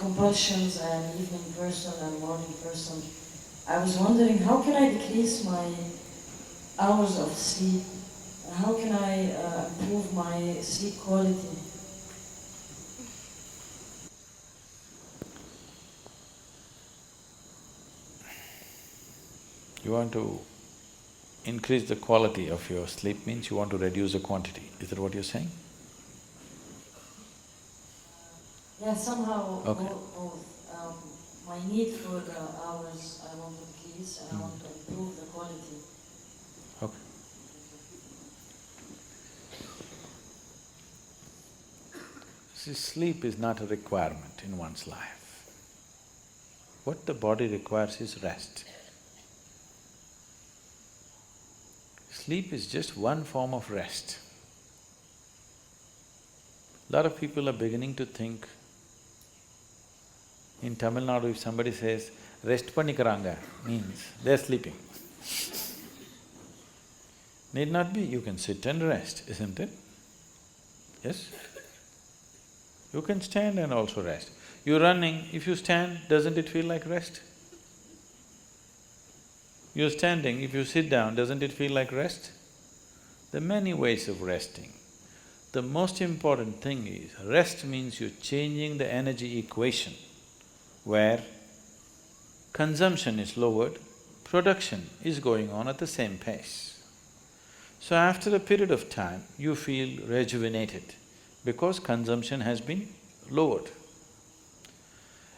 compulsions. I am an evening person and morning person. I was wondering, how can I decrease my hours of sleep? How can I improve my sleep quality? You want to increase the quality of your sleep means you want to reduce the quantity. Is that what you're saying? Yeah, somehow Okay. both. My need for the hours I want to decrease and I want to improve the quality. Okay. See, sleep is not a requirement in one's life. What the body requires is rest. Sleep is just one form of rest. A lot of people are beginning to think, in Tamil Nadu if somebody says, rest pannikaranga, means they're sleeping. Need not be, you can sit and rest, isn't it? Yes? You can stand and also rest. You're running, if you stand, doesn't it feel like rest? You're standing, if you sit down, doesn't it feel like rest? There are many ways of resting. The most important thing is, rest means you're changing the energy equation where consumption is lowered, production is going on at the same pace. So after a period of time, you feel rejuvenated because consumption has been lowered.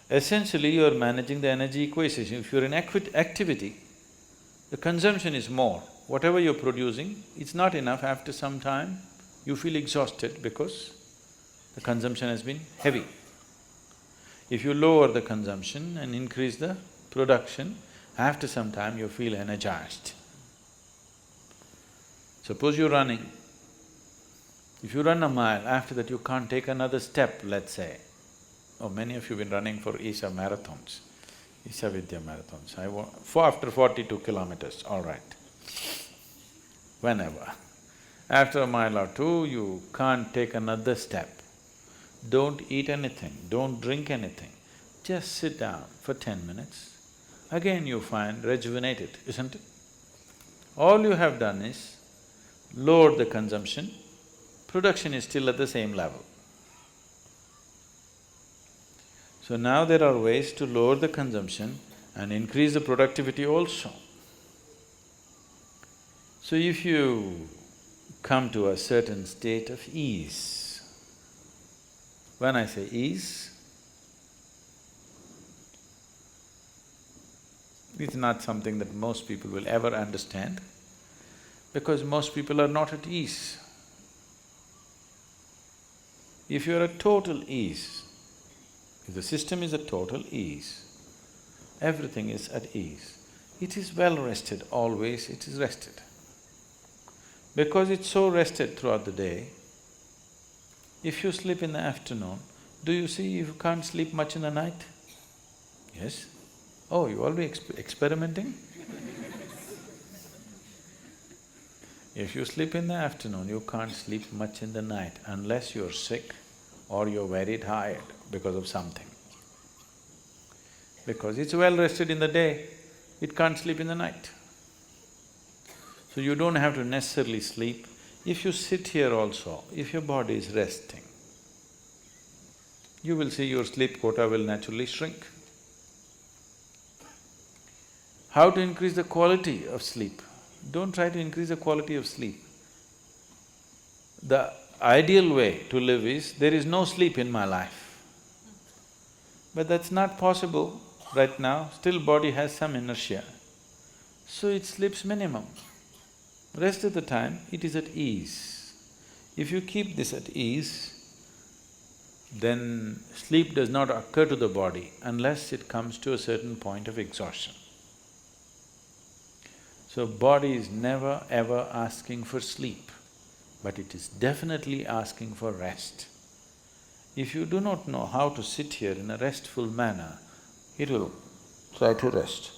Essentially, you are managing the energy equation. If you're in activity, the consumption is more. Whatever you're producing, it's not enough. After some time, you feel exhausted because the consumption has been heavy. If you lower the consumption and increase the production, after some time you feel energized. Suppose you're running, if you run a mile, after that you can't take another step, let's say. Oh, many of you have been running for Isha marathons, Isha Vidya marathons. After 42 kilometers, all right. Whenever. After a mile or two, you can't take another step. Don't eat anything, don't drink anything. Just sit down for 10 minutes. Again you find rejuvenated, isn't it? All you have done is lowered the consumption, production is still at the same level. So now there are ways to lower the consumption and increase the productivity also. So if you come to a certain state of ease, when I say ease, it's not something that most people will ever understand because most people are not at ease. If you're at total ease, if the system is at total ease, everything is at ease, it is well rested, always it is rested. Because it's so rested throughout the day, if you sleep in the afternoon, do you see you can't sleep much in the night? Yes? Oh, you all be experimenting? If you sleep in the afternoon, you can't sleep much in the night unless you're sick or you're very tired because of something. Because it's well rested in the day, it can't sleep in the night. So you don't have to necessarily sleep. If you sit here also, if your body is resting, you will see your sleep quota will naturally shrink. How to increase the quality of sleep? Don't try to increase the quality of sleep. The ideal way to live is, there is no sleep in my life. But that's not possible right now, still body has some inertia. So it sleeps minimum. Rest of the time, it is at ease. If you keep this at ease, then sleep does not occur to the body unless it comes to a certain point of exhaustion. So body is never ever asking for sleep, but it is definitely asking for rest. If you do not know how to sit here in a restful manner, it will try to rest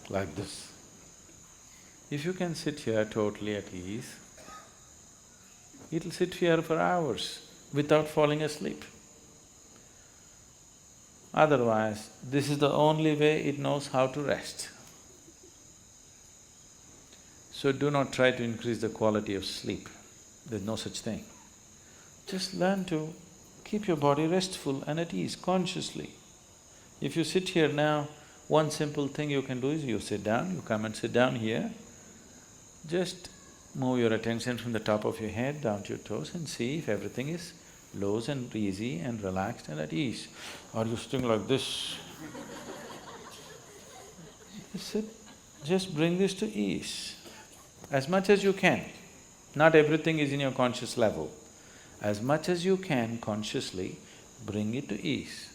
like this. If you can sit here totally at ease, it'll sit here for hours without falling asleep. Otherwise, this is the only way it knows how to rest. So do not try to increase the quality of sleep. There's no such thing. Just learn to keep your body restful and at ease consciously. If you sit here now, one simple thing you can do is you sit down, you come and sit down here. Just move your attention from the top of your head down to your toes and see if everything is loose and easy and relaxed and at ease. Are you sitting like this? Just sit, just bring this to ease as much as you can. Not everything is in your conscious level. As much as you can consciously, bring it to ease.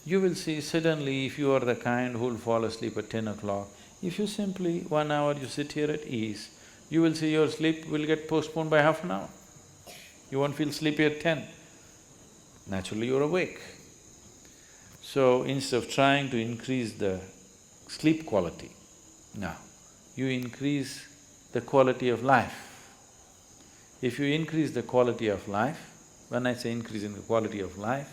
You will see suddenly if you are the kind who will fall asleep at 10 o'clock, if you simply 1 hour you sit here at ease, you will see your sleep will get postponed by half an hour. You won't feel sleepy at 10. Naturally you're awake. So instead of trying to increase the sleep quality, now you increase the quality of life. If you increase the quality of life, when I say increasing the quality of life,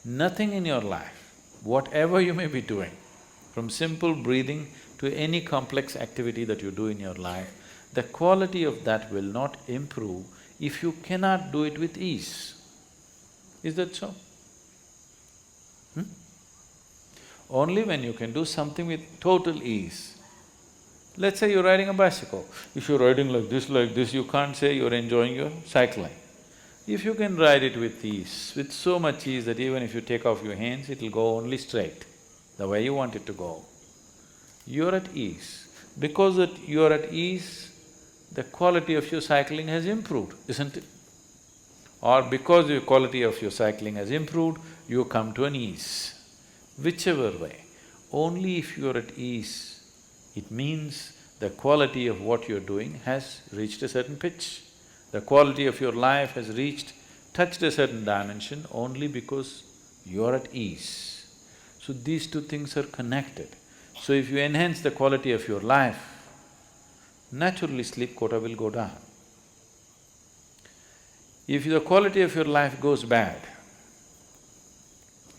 nothing in your life, whatever you may be doing, from simple breathing to any complex activity that you do in your life, the quality of that will not improve if you cannot do it with ease. Is that so? Only when you can do something with total ease. Let's say you're riding a bicycle. If you're riding like this, you can't say you're enjoying your cycling. If you can ride it with ease, with so much ease that even if you take off your hands, it'll go only straight, the way you want it to go. You're at ease. Because that you're at ease, the quality of your cycling has improved, isn't it? Or because the quality of your cycling has improved, you come to an ease. Whichever way, only if you're at ease, it means the quality of what you're doing has reached a certain pitch. The quality of your life has touched a certain dimension only because you're at ease. So these two things are connected. So if you enhance the quality of your life, naturally sleep quota will go down. If the quality of your life goes bad,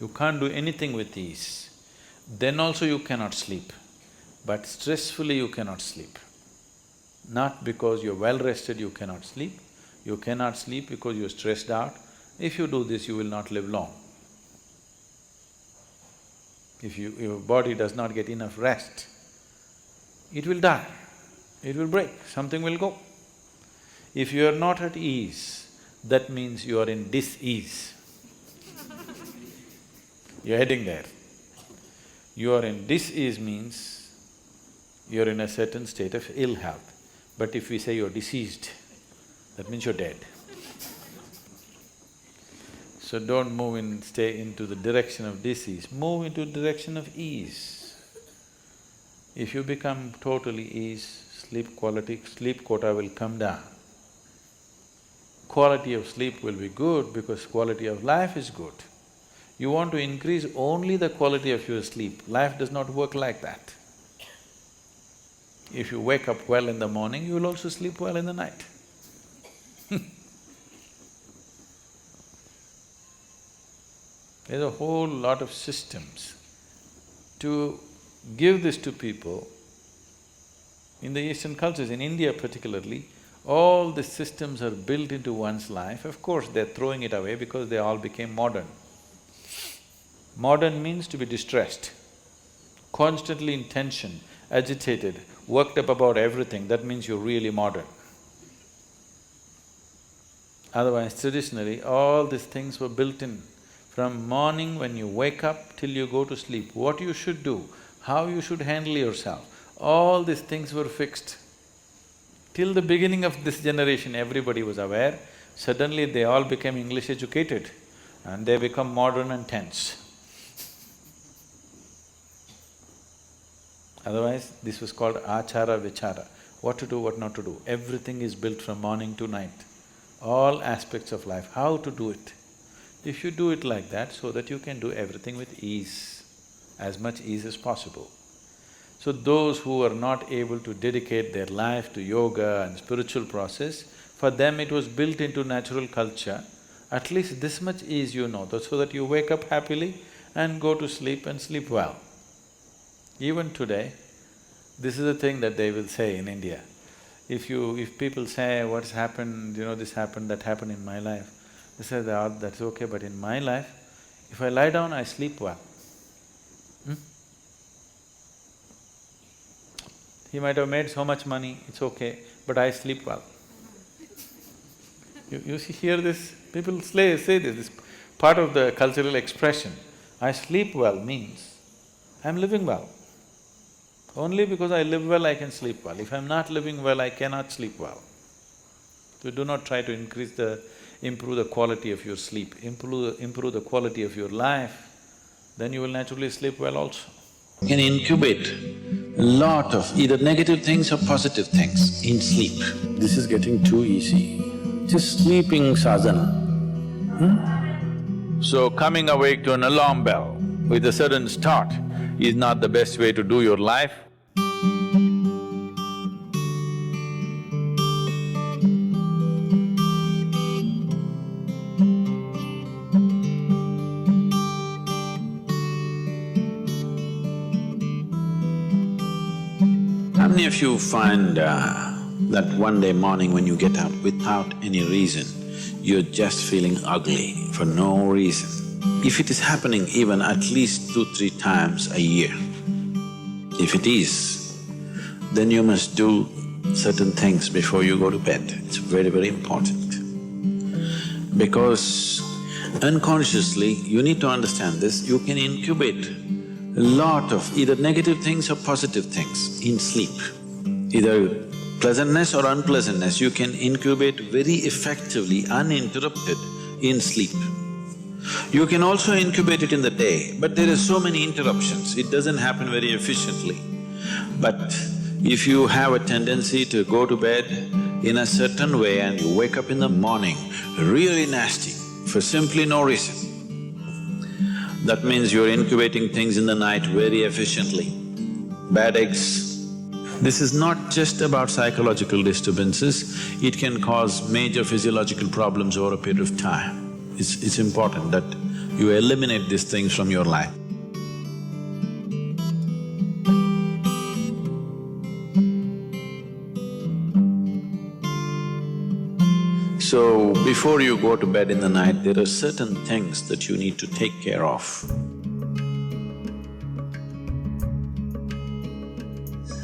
you can't do anything with ease, then also you cannot sleep. But stressfully you cannot sleep. Not because you're well rested you cannot sleep because you're stressed out. If you do this, you will not live long. If your body does not get enough rest, it will die, it will break, something will go. If you are not at ease, that means you are in dis-ease. You're heading there. You are in dis-ease means you're in a certain state of ill health. But if we say you're deceased, that means you're dead. So don't stay into the direction of disease, move into the direction of ease. If you become totally ease, sleep quota will come down. Quality of sleep will be good because quality of life is good. You want to increase only the quality of your sleep, life does not work like that. If you wake up well in the morning, you will also sleep well in the night. There's a whole lot of systems. To give this to people, in the Eastern cultures, in India particularly, all the systems are built into one's life. Of course, they're throwing it away because they all became modern. Modern means to be distressed, constantly in tension, agitated, worked up about everything, that means you're really modern. Otherwise, traditionally, all these things were built in. From morning when you wake up till you go to sleep, what you should do, how you should handle yourself, all these things were fixed. Till the beginning of this generation, everybody was aware, suddenly they all became English educated and they become modern and tense. Otherwise, this was called achara vichara, what to do, what not to do. Everything is built from morning to night, all aspects of life, how to do it. If you do it like that, so that you can do everything with ease, as much ease as possible. So those who are not able to dedicate their life to yoga and spiritual process, for them it was built into natural culture, at least this much ease you know, so that you wake up happily and go to sleep and sleep well. Even today, this is the thing that they will say in India. If people say, what's happened, this happened, that happened in my life, they say, that's okay, but in my life, if I lie down, I sleep well. He might have made so much money, it's okay, but I sleep well. You hear this? People say this part of the cultural expression. I sleep well means I'm living well. Only because I live well, I can sleep well. If I'm not living well, I cannot sleep well. So do not try to improve the quality of your sleep, improve the quality of your life, then you will naturally sleep well also. You can incubate a lot of either negative things or positive things in sleep. This is getting too easy. Just sleeping sadhana. So coming awake to an alarm bell with a sudden start is not the best way to do your life. How many of you find that one day morning when you get up without any reason, you're just feeling ugly for no reason? If it is happening even at least 2-3 times a year, if it is, then you must do certain things before you go to bed. It's very, very important. Because unconsciously, you need to understand this, you can incubate a lot of either negative things or positive things in sleep. Either pleasantness or unpleasantness, you can incubate very effectively, uninterrupted in sleep. You can also incubate it in the day, but there are so many interruptions, it doesn't happen very efficiently. But if you have a tendency to go to bed in a certain way and you wake up in the morning really nasty for simply no reason, that means you're incubating things in the night very efficiently. Bad eggs. This is not just about psychological disturbances, it can cause major physiological problems over a period of time. It's important that you eliminate these things from your life. So, before you go to bed in the night, there are certain things that you need to take care of.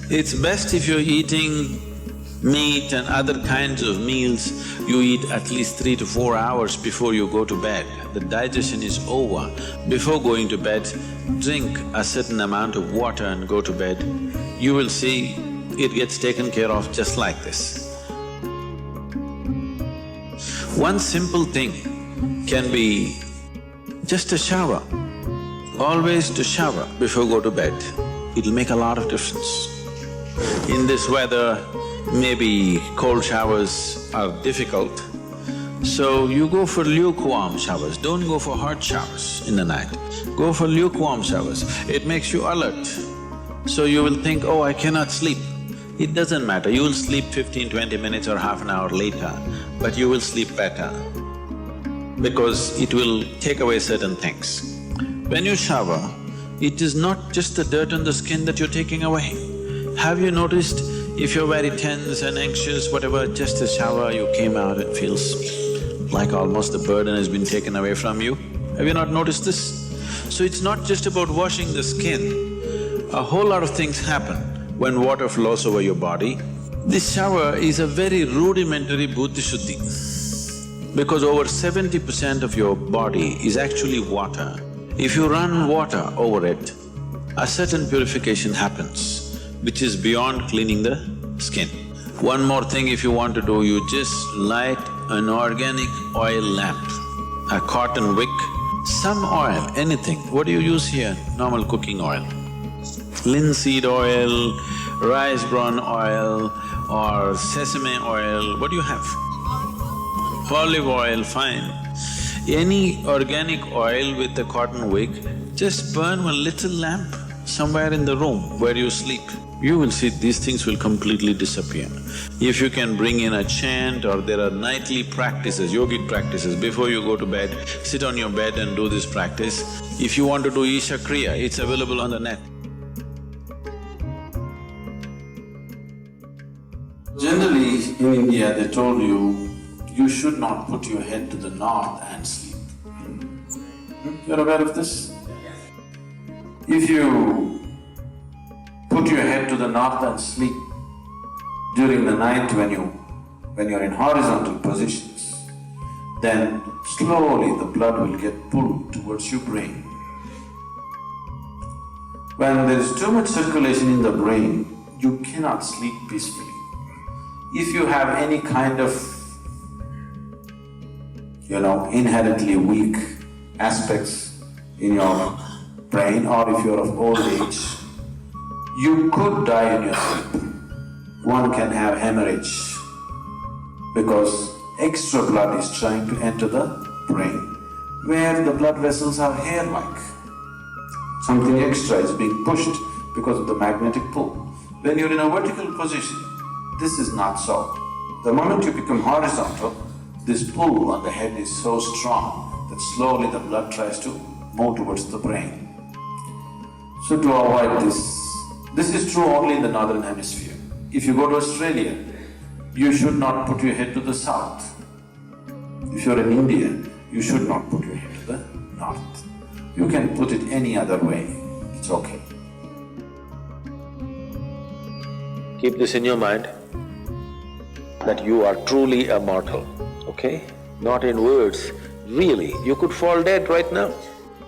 It's best if you're eating meat and other kinds of meals, you eat at least 3 to 4 hours before you go to bed. The digestion is over. Before going to bed, drink a certain amount of water and go to bed. You will see it gets taken care of just like this. One simple thing can be just a shower. Always to shower before go to bed. It'll make a lot of difference. In this weather, maybe cold showers are difficult, so you go for lukewarm showers, don't go for hot showers in the night. Go for lukewarm showers, it makes you alert. So you will think, oh, I cannot sleep. It doesn't matter, you will sleep 15-20 minutes or half an hour later, but you will sleep better because it will take away certain things. When you shower, it is not just the dirt on the skin that you're taking away. Have you noticed, if you're very tense and anxious, whatever, just a shower, you came out, it feels like almost the burden has been taken away from you? Have you not noticed this? So it's not just about washing the skin, a whole lot of things happen when water flows over your body. This shower is a very rudimentary buddhi shuddhi, because over 70% of your body is actually water. If you run water over it, a certain purification happens, which is beyond cleaning the skin. One more thing if you want to do, you just light an organic oil lamp, a cotton wick, some oil, anything. What do you use here? Normal cooking oil. Linseed oil, rice bran oil or sesame oil, what do you have? Olive oil, fine. Any organic oil with a cotton wick, just burn one little lamp, somewhere in the room where you sleep, you will see these things will completely disappear. If you can bring in a chant or there are nightly practices, yogic practices, before you go to bed, sit on your bed and do this practice. If you want to do Isha Kriya, it's available on the net. Generally, in India, they told you should not put your head to the north and sleep. You're aware of this? If you put your head to the north and sleep during the night when you're in horizontal positions, then slowly the blood will get pulled towards your brain. When there is too much circulation in the brain, you cannot sleep peacefully. If you have any kind of, inherently weak aspects in your brain, or if you're of old age, you could die in your sleep. One can have hemorrhage because extra blood is trying to enter the brain, where the blood vessels are hair-like. Something extra is being pushed because of the magnetic pull. When you're in a vertical position, this is not so. The moment you become horizontal, this pull on the head is so strong that slowly the blood tries to move towards the brain. So to avoid this is true only in the northern hemisphere. If you go to Australia, you should not put your head to the south. If you're in India, you should not put your head to the north. You can put it any other way, it's okay. Keep this in your mind, that you are truly a mortal, okay? Not in words, really. You could fall dead right now.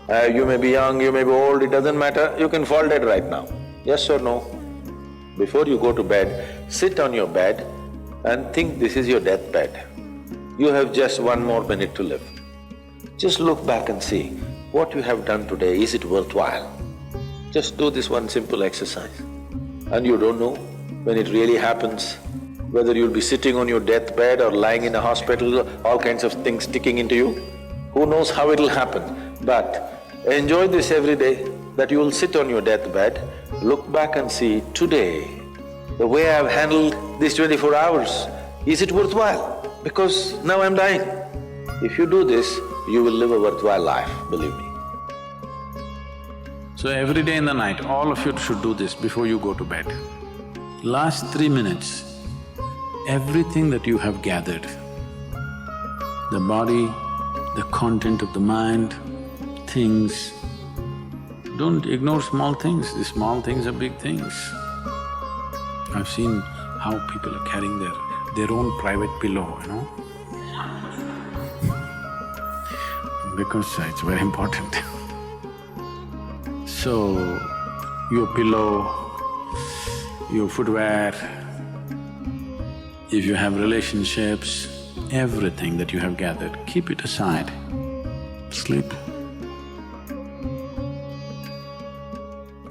You may be young, you may be old, it doesn't matter, you can fall dead right now. Yes or no? Before you go to bed, sit on your bed and think this is your deathbed. You have just 1 more minute to live. Just look back and see, what you have done today, is it worthwhile? Just do this one simple exercise. And you don't know when it really happens, whether you'll be sitting on your deathbed or lying in a hospital, all kinds of things sticking into you. Who knows how it'll happen? But enjoy this every day, that you will sit on your deathbed, look back and see, today, the way I've handled these 24 hours, is it worthwhile? Because now I'm dying. If you do this, you will live a worthwhile life, believe me. So every day in the night, all of you should do this before you go to bed. Last 3 minutes, everything that you have gathered, the body, the content of the mind, things, don't ignore small things. These small things are big things. I've seen how people are carrying their own private pillow, because it's very important. So, your pillow, your footwear, if you have relationships, everything that you have gathered, keep it aside, sleep.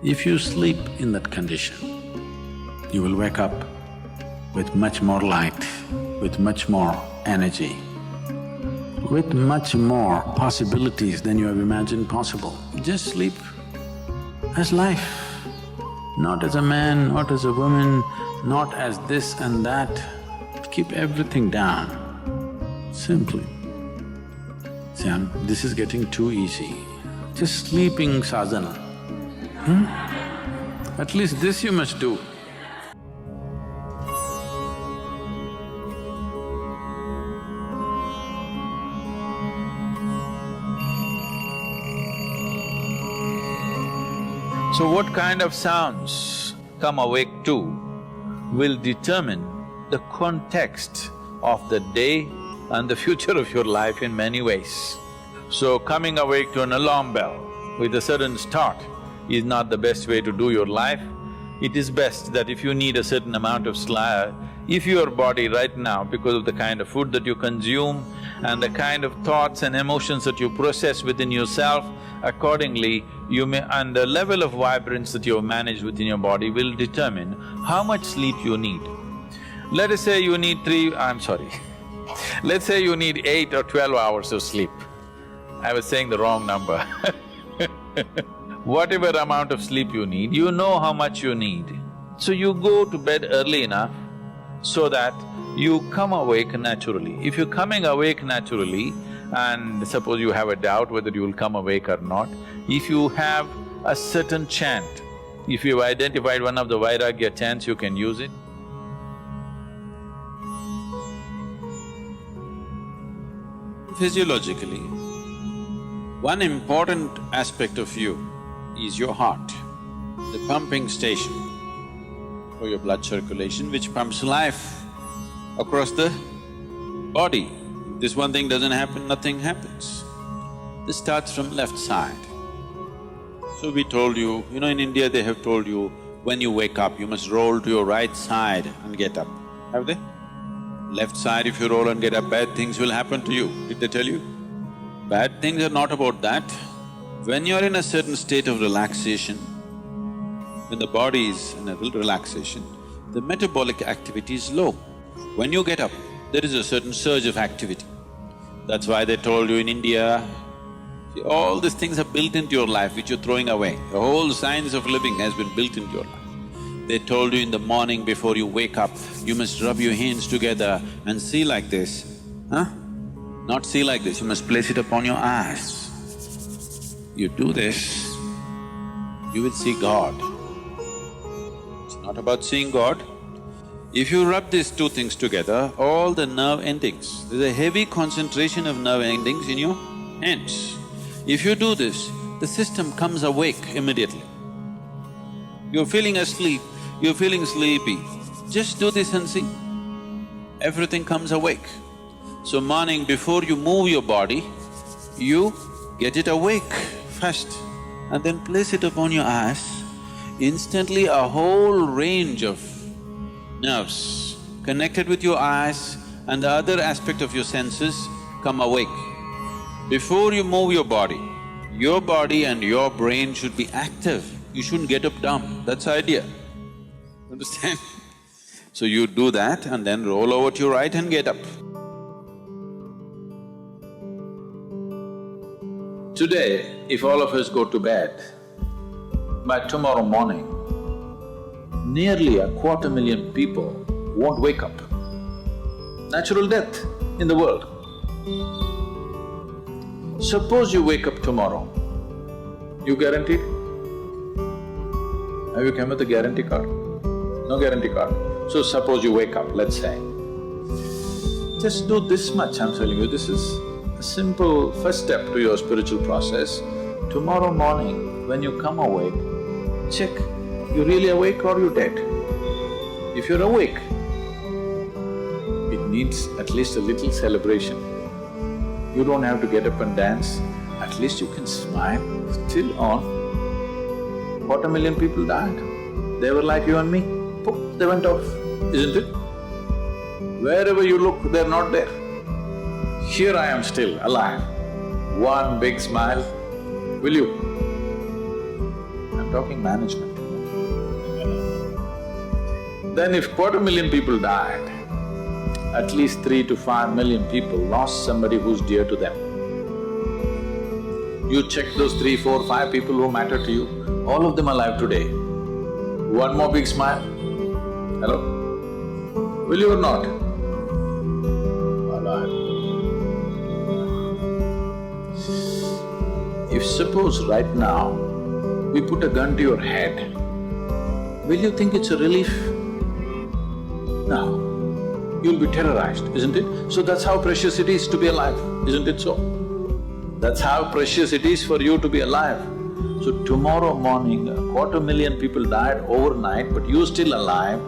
If you sleep in that condition, you will wake up with much more light, with much more energy, with much more possibilities than you have imagined possible. Just sleep as life, not as a man, not as a woman, not as this and that. Keep everything down, simply. See, this is getting too easy. Just sleeping sadhana. At least this you must do. So what kind of sounds come awake to will determine the context of the day and the future of your life in many ways. So coming awake to an alarm bell with a sudden start is not the best way to do your life. It is best that if you need a certain amount of sleep, if your body right now, because of the kind of food that you consume and the kind of thoughts and emotions that you process within yourself, accordingly you may… and the level of vibrance that you have managed within your body will determine how much sleep you need. Let us say you need let's say you need 8 or 12 hours of sleep. I was saying the wrong number whatever amount of sleep you need, you know how much you need. So you go to bed early enough so that you come awake naturally. If you're coming awake naturally and suppose you have a doubt whether you will come awake or not, if you have a certain chant, if you've identified one of the Vairagya chants, you can use it. Physiologically, one important aspect of you is your heart, the pumping station for your blood circulation which pumps life across the body. If this one thing doesn't happen, nothing happens. This starts from left side. So we told you, in India they have told you, when you wake up, you must roll to your right side and get up. Have they? Left side, if you roll and get up, bad things will happen to you. Did they tell you? Bad things are not about that. When you're in a certain state of relaxation, when the body is in a relaxation, the metabolic activity is low. When you get up, there is a certain surge of activity. That's why they told you in India, see, all these things are built into your life which you're throwing away. The whole science of living has been built into your life. They told you in the morning before you wake up, you must rub your hands together and see like this, huh? Not see like this, you must place it upon your eyes. You do this, you will see God. It's not about seeing God. If you rub these two things together, all the nerve endings, there's a heavy concentration of nerve endings in your hands. If you do this, the system comes awake immediately. You're feeling asleep, you're feeling sleepy, just do this and see, everything comes awake. So morning before you move your body, you get it awake first and then place it upon your eyes. Instantly a whole range of nerves connected with your eyes and the other aspect of your senses come awake. Before you move your body and your brain should be active. You shouldn't get up dumb, that's the idea. Understand? So you do that and then roll over to your right and get up. Today, if all of us go to bed, by tomorrow morning, nearly 250,000 people won't wake up. Natural death in the world. Suppose you wake up tomorrow, you guaranteed? Have you come with a guarantee card? No guarantee card. So suppose you wake up, let's say. Just do this much, I'm telling you, this is a simple first step to your spiritual process. Tomorrow morning, when you come awake, check, you really awake or you dead? If you're awake, it needs at least a little celebration. You don't have to get up and dance, at least you can smile, still on. 250,000 people died. They were like you and me, poof, they went off, isn't it? Wherever you look, they're not there. Here I am still, alive. One big smile, will you? I'm talking management. Then if 250,000 people died, at least 3 to 5 million people lost somebody who's dear to them. You check those 3, 4, 5 people who matter to you, all of them alive today. One more big smile. Hello? Will you or not? Alive. If suppose right now we put a gun to your head, will you think it's a relief? No. You'll be terrorized, isn't it? So that's how precious it is to be alive, isn't it so? That's how precious it is for you to be alive. So tomorrow morning, 250,000 people died overnight, but you're still alive.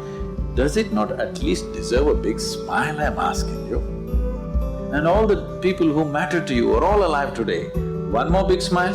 Does it not at least deserve a big smile, I'm asking you? And all the people who matter to you are all alive today. One more big smile?